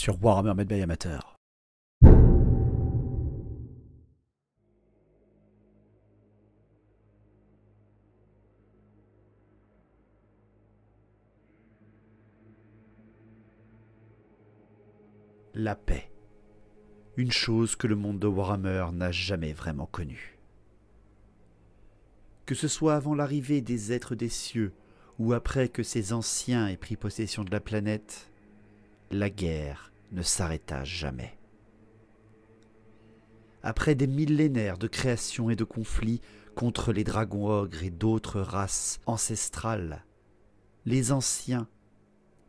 sur Warhammer Made by Amateur. La paix. Une chose que le monde de Warhammer n'a jamais vraiment connue. Que ce soit avant l'arrivée des êtres des cieux ou après que ces anciens aient pris possession de la planète, la guerre ne s'arrêta jamais. Après des millénaires de création et de conflits contre les dragons ogres et d'autres races ancestrales, les anciens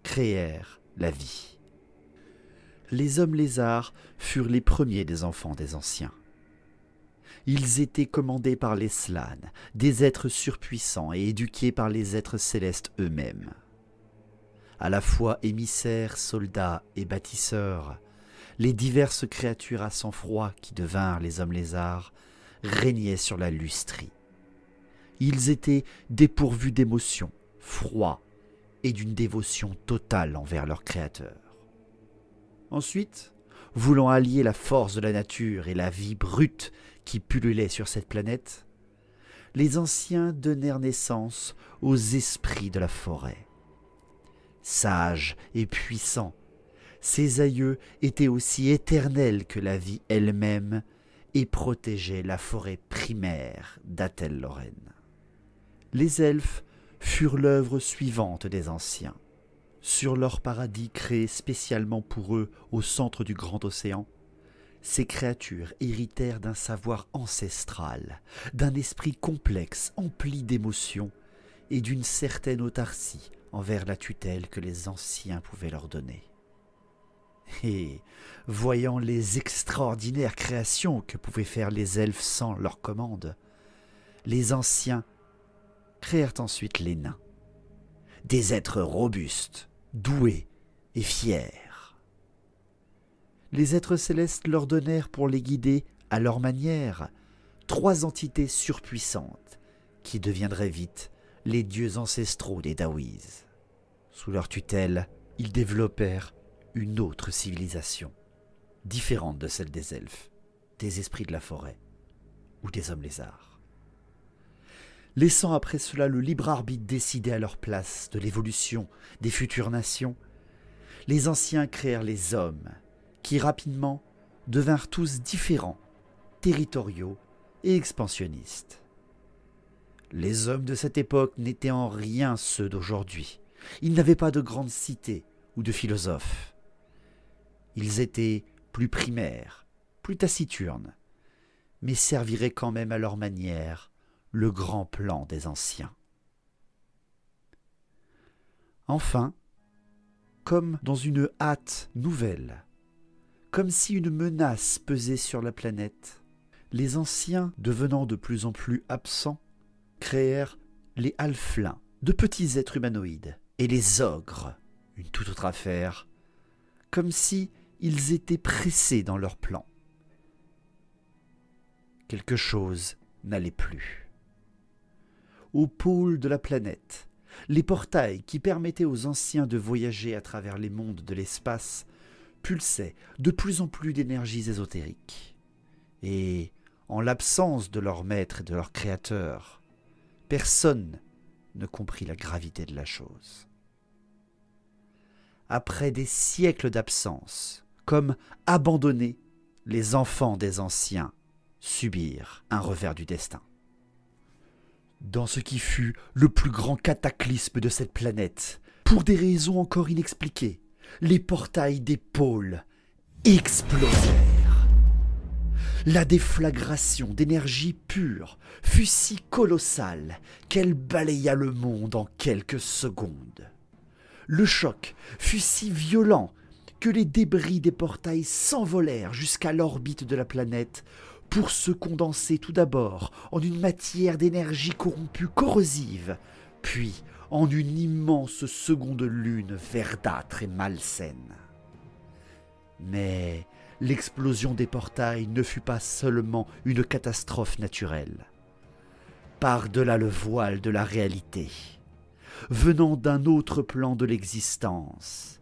créèrent la vie. Les hommes lézards furent les premiers des enfants des anciens. Ils étaient commandés par les Slanes, des êtres surpuissants et éduqués par les êtres célestes eux-mêmes. À la fois émissaires, soldats et bâtisseurs, les diverses créatures à sang froid qui devinrent les hommes lézards régnaient sur la Lustrie. Ils étaient dépourvus d'émotions, froids et d'une dévotion totale envers leur créateur. Ensuite, voulant allier la force de la nature et la vie brute qui pullulait sur cette planète, les anciens donnèrent naissance aux esprits de la forêt. Sages et puissants, ces aïeux étaient aussi éternels que la vie elle-même et protégeaient la forêt primaire d'Atel-Lorraine. Les elfes furent l'œuvre suivante des anciens. Sur leur paradis créé spécialement pour eux au centre du grand océan, ces créatures héritèrent d'un savoir ancestral, d'un esprit complexe empli d'émotions et d'une certaine autarcie envers la tutelle que les anciens pouvaient leur donner. Et, voyant les extraordinaires créations que pouvaient faire les elfes sans leur commande, les anciens créèrent ensuite les nains, des êtres robustes, doués et fiers. Les êtres célestes leur donnèrent pour les guider, à leur manière, 3 entités surpuissantes qui deviendraient vite les dieux ancestraux des Dawiz. Sous leur tutelle, ils développèrent une autre civilisation, différente de celle des elfes, des esprits de la forêt ou des hommes lézards. Laissant après cela le libre arbitre décider à leur place de l'évolution des futures nations, les anciens créèrent les hommes, qui rapidement devinrent tous différents, territoriaux et expansionnistes. Les hommes de cette époque n'étaient en rien ceux d'aujourd'hui. Ils n'avaient pas de grandes cités ou de philosophes. Ils étaient plus primaires, plus taciturnes, mais serviraient quand même à leur manière le grand plan des anciens. Enfin, comme dans une hâte nouvelle, comme si une menace pesait sur la planète, les anciens, devenant de plus en plus absents, créèrent les halflins, de petits êtres humanoïdes, et les ogres, une toute autre affaire, comme si ils étaient pressés dans leur plan. Quelque chose n'allait plus. Au pôle de la planète, les portails qui permettaient aux anciens de voyager à travers les mondes de l'espace pulsaient de plus en plus d'énergies ésotériques. Et, en l'absence de leur maître et de leur créateur, personne ne comprit la gravité de la chose. Après des siècles d'absence, comme abandonnés, les enfants des anciens subirent un revers du destin. Dans ce qui fut le plus grand cataclysme de cette planète, pour des raisons encore inexpliquées, les portails des pôles explosèrent. La déflagration d'énergie pure fut si colossale qu'elle balaya le monde en quelques secondes. Le choc fut si violent que les débris des portails s'envolèrent jusqu'à l'orbite de la planète pour se condenser tout d'abord en une matière d'énergie corrompue corrosive, puis en une immense seconde lune verdâtre et malsaine. Mais l'explosion des portails ne fut pas seulement une catastrophe naturelle. Par-delà le voile de la réalité, venant d'un autre plan de l'existence,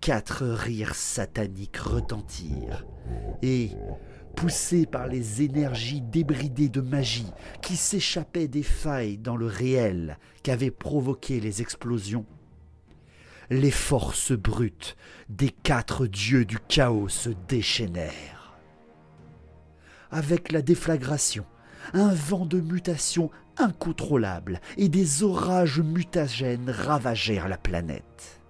4 rires sataniques retentirent, et, poussés par les énergies débridées de magie qui s'échappaient des failles dans le réel qu'avaient provoqué les explosions, les forces brutes des 4 dieux du chaos se déchaînèrent. Avec la déflagration, un vent de mutation incontrôlable et des orages mutagènes ravagèrent la planète.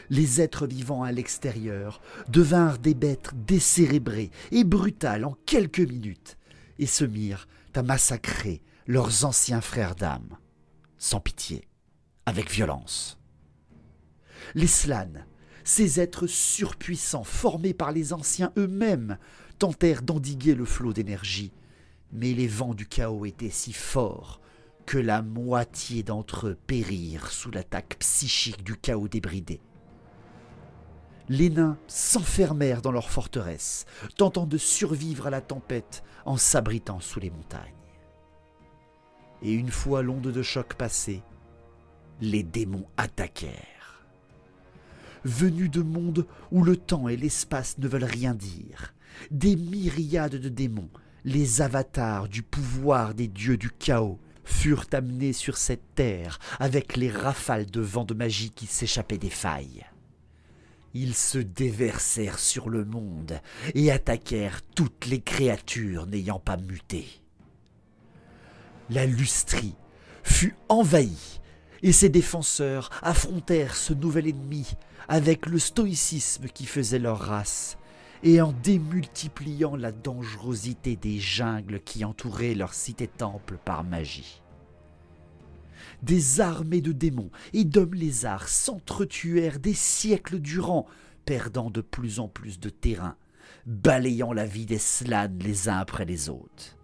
Les êtres vivants à l'extérieur devinrent des bêtes décérébrées et brutales en quelques minutes et se mirent à massacrer leurs anciens frères d'âme, sans pitié, avec violence. Les Slanes, ces êtres surpuissants formés par les anciens eux-mêmes, tentèrent d'endiguer le flot d'énergie, mais les vents du chaos étaient si forts que la moitié d'entre eux périrent sous l'attaque psychique du chaos débridé. Les nains s'enfermèrent dans leur forteresse, tentant de survivre à la tempête en s'abritant sous les montagnes. Et une fois l'onde de choc passée, les démons attaquèrent. Venus de mondes où le temps et l'espace ne veulent rien dire, des myriades de démons, les avatars du pouvoir des dieux du chaos, furent amenés sur cette terre avec les rafales de vent de magie qui s'échappaient des failles. Ils se déversèrent sur le monde et attaquèrent toutes les créatures n'ayant pas muté. La Lustrie fut envahie et ses défenseurs affrontèrent ce nouvel ennemi avec le stoïcisme qui faisait leur race et en démultipliant la dangerosité des jungles qui entouraient leur cité-temple par magie. Des armées de démons et d'hommes lézards s'entretuèrent des siècles durant, perdant de plus en plus de terrain, balayant la vie des Slanes les uns après les autres.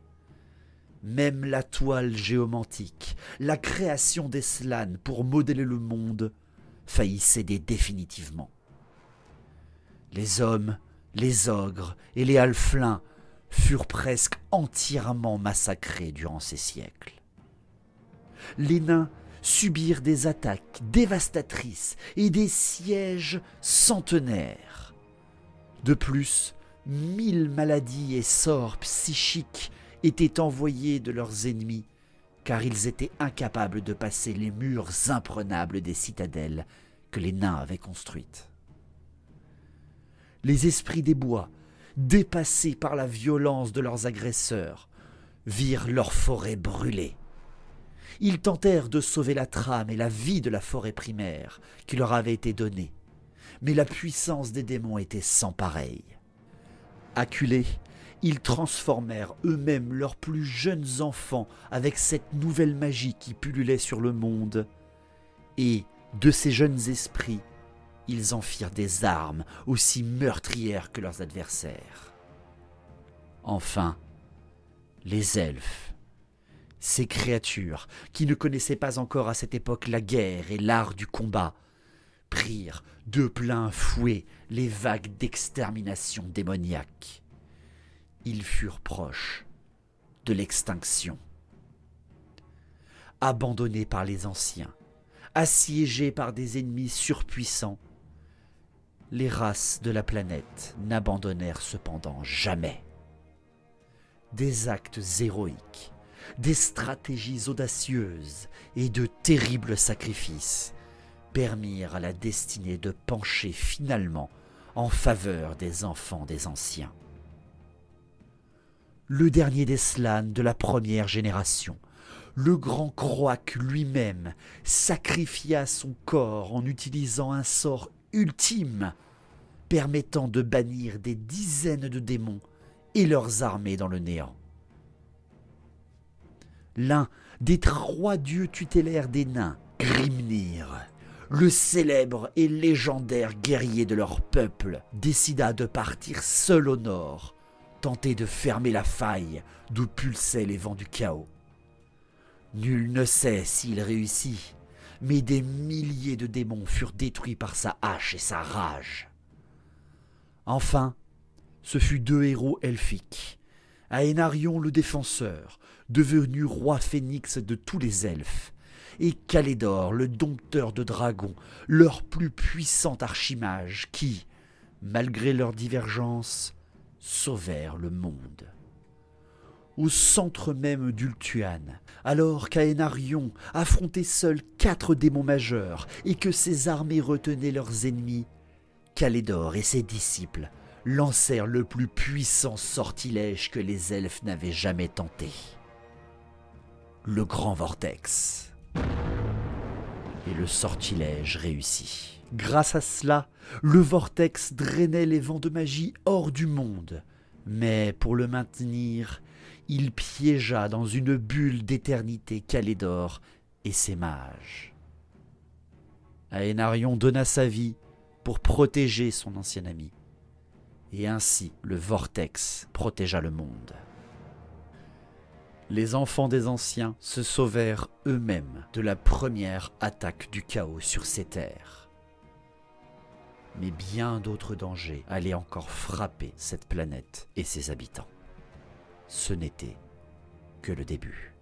Même la toile géomantique, la création des Slanes pour modeler le monde, faillit céder définitivement. Les hommes, les ogres et les halflins furent presque entièrement massacrés durant ces siècles. Les nains subirent des attaques dévastatrices et des sièges centenaires. De plus, 1000 maladies et sorts psychiques étaient envoyés de leurs ennemis, car ils étaient incapables de passer les murs imprenables des citadelles que les nains avaient construites. Les esprits des bois, dépassés par la violence de leurs agresseurs, virent leur forêt brûler. Ils tentèrent de sauver la trame et la vie de la forêt primaire qui leur avait été donnée, mais la puissance des démons était sans pareil. Acculés, ils transformèrent eux-mêmes leurs plus jeunes enfants avec cette nouvelle magie qui pullulait sur le monde, et de ces jeunes esprits, ils en firent des armes aussi meurtrières que leurs adversaires. Enfin, les elfes, ces créatures qui ne connaissaient pas encore à cette époque la guerre et l'art du combat, prirent de plein fouet les vagues d'extermination démoniaque. Ils furent proches de l'extinction. Abandonnés par les anciens, assiégés par des ennemis surpuissants, les races de la planète n'abandonnèrent cependant jamais. Des actes héroïques, des stratégies audacieuses et de terribles sacrifices permirent à la destinée de pencher finalement en faveur des enfants des anciens. Le dernier des Slanes de la première génération, le grand Croak lui-même, sacrifia son corps en utilisant un sort ultime permettant de bannir des dizaines de démons et leurs armées dans le néant. L'un des 3 dieux tutélaires des nains, Grimnir, le célèbre et légendaire guerrier de leur peuple, décida de partir seul au nord, tenter de fermer la faille d'où pulsaient les vents du chaos. Nul ne sait s'il réussit, mais des milliers de démons furent détruits par sa hache et sa rage. Enfin, ce fut 2 héros elfiques, Aénarion le défenseur, devenu roi phénix de tous les elfes, et Calédor, le dompteur de dragons, leur plus puissant archimage, qui, malgré leurs divergences, sauvèrent le monde. Au centre même d'Ultuan, alors qu'Aénarion affrontait seul 4 démons majeurs et que ses armées retenaient leurs ennemis, Calédor et ses disciples lancèrent le plus puissant sortilège que les elfes n'avaient jamais tenté. Le grand vortex. Et le sortilège réussit. Grâce à cela, le vortex drainait les vents de magie hors du monde. Mais pour le maintenir, il piégea dans une bulle d'éternité Calédor et ses mages. Aénarion donna sa vie pour protéger son ancien ami. Et ainsi, le vortex protégea le monde. Les enfants des anciens se sauvèrent eux-mêmes de la première attaque du chaos sur ces terres. Mais bien d'autres dangers allaient encore frapper cette planète et ses habitants. Ce n'était que le début.